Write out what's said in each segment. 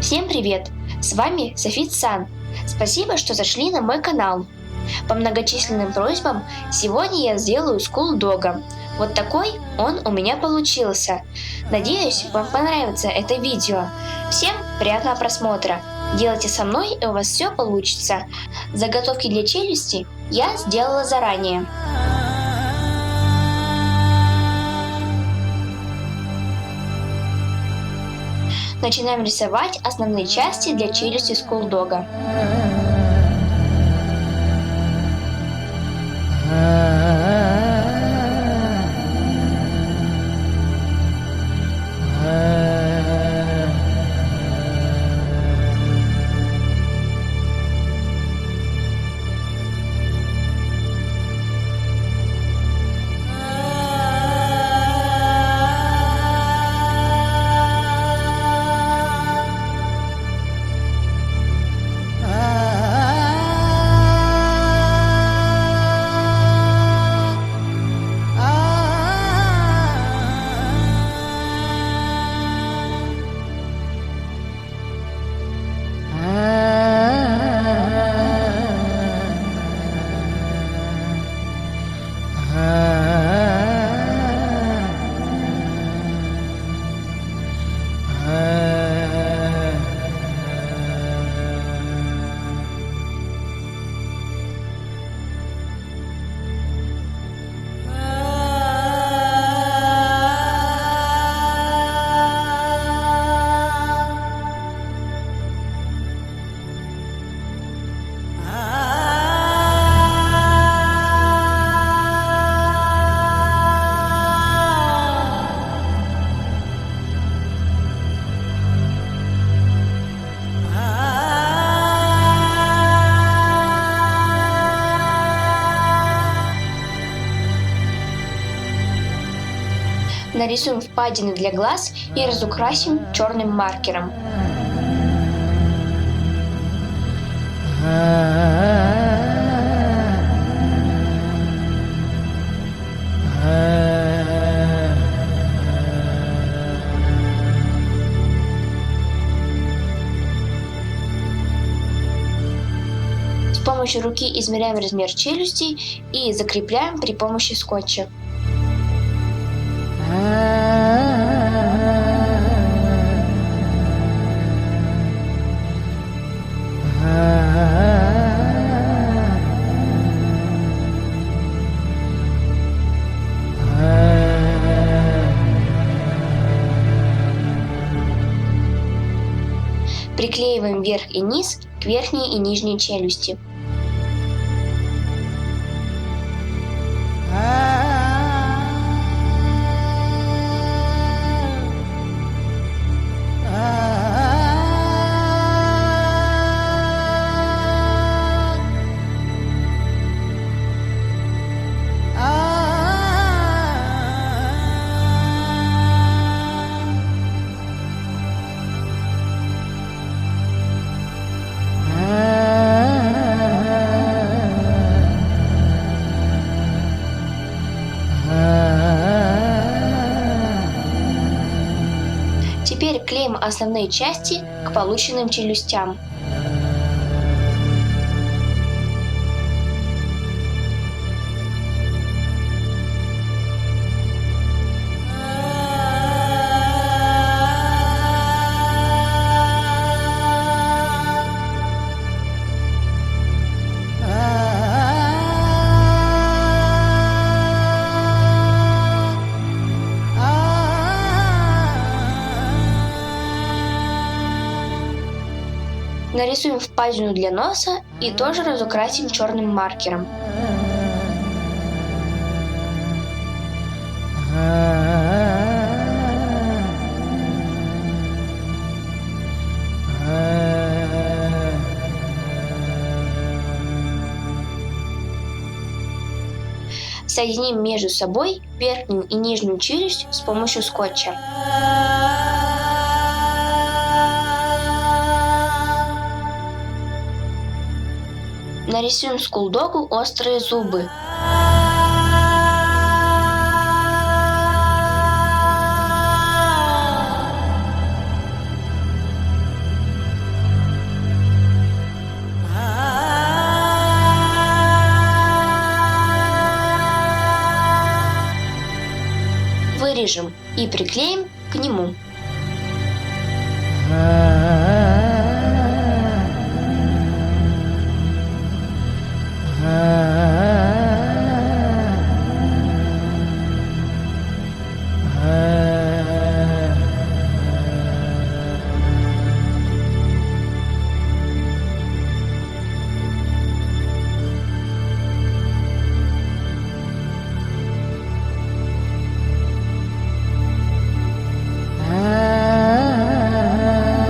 Всем привет! С вами Софит Сан. Спасибо, что зашли на мой канал. По многочисленным просьбам сегодня я сделаю скул-дога. Вот такой он у меня получился. Надеюсь, вам понравится это видео. Всем приятного просмотра. Делайте со мной, и у вас все получится. Заготовки для челюсти я сделала заранее. Начинаем рисовать основные части для челюсти скул-дога. Нарисуем впадины для глаз и разукрасим черным маркером. С помощью руки измеряем размер челюсти и закрепляем при помощи скотча. Приклеиваем верх и низ к верхней и нижней челюсти. Теперь клеим основные части к полученным челюстям. Нарисуем впадину для носа и тоже разукрасим черным маркером. Соединим между собой верхнюю и нижнюю челюсть с помощью скотча. Нарисуем скул-догу острые зубы. вырежем и приклеим к нему.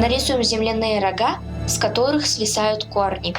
Нарисуем земляные рога, с которых свисают корни.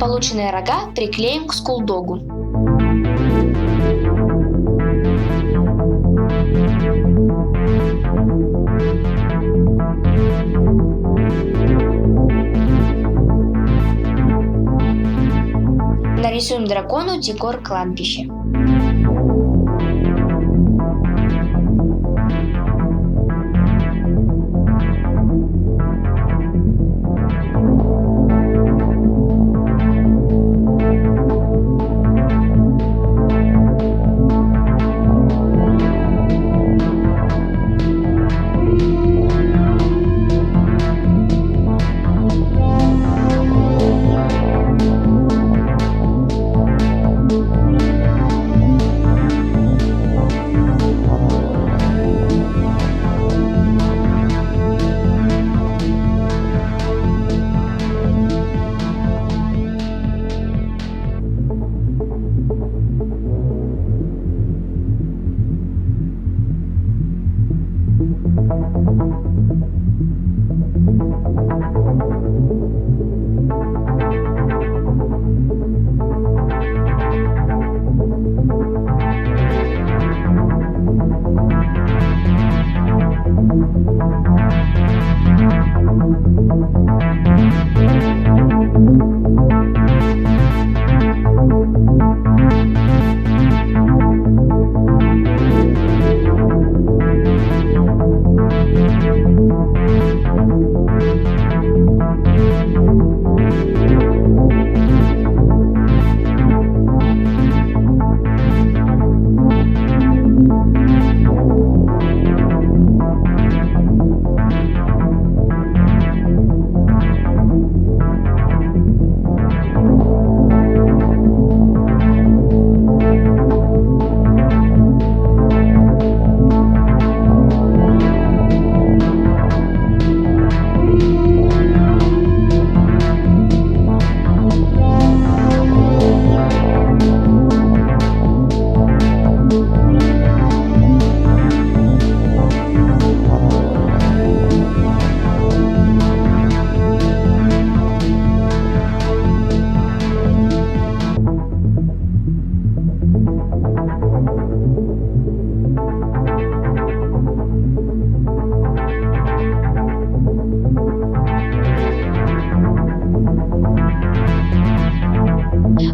Полученные рога приклеим к скулдогу. Нарисуем дракону декор кладбища.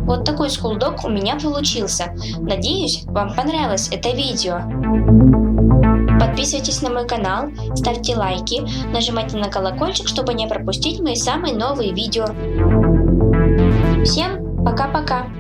Вот такой скулдог у меня получился. Надеюсь, вам понравилось это видео. Подписывайтесь на мой канал, ставьте лайки, нажимайте на колокольчик, чтобы не пропустить мои самые новые видео. Всем пока-пока!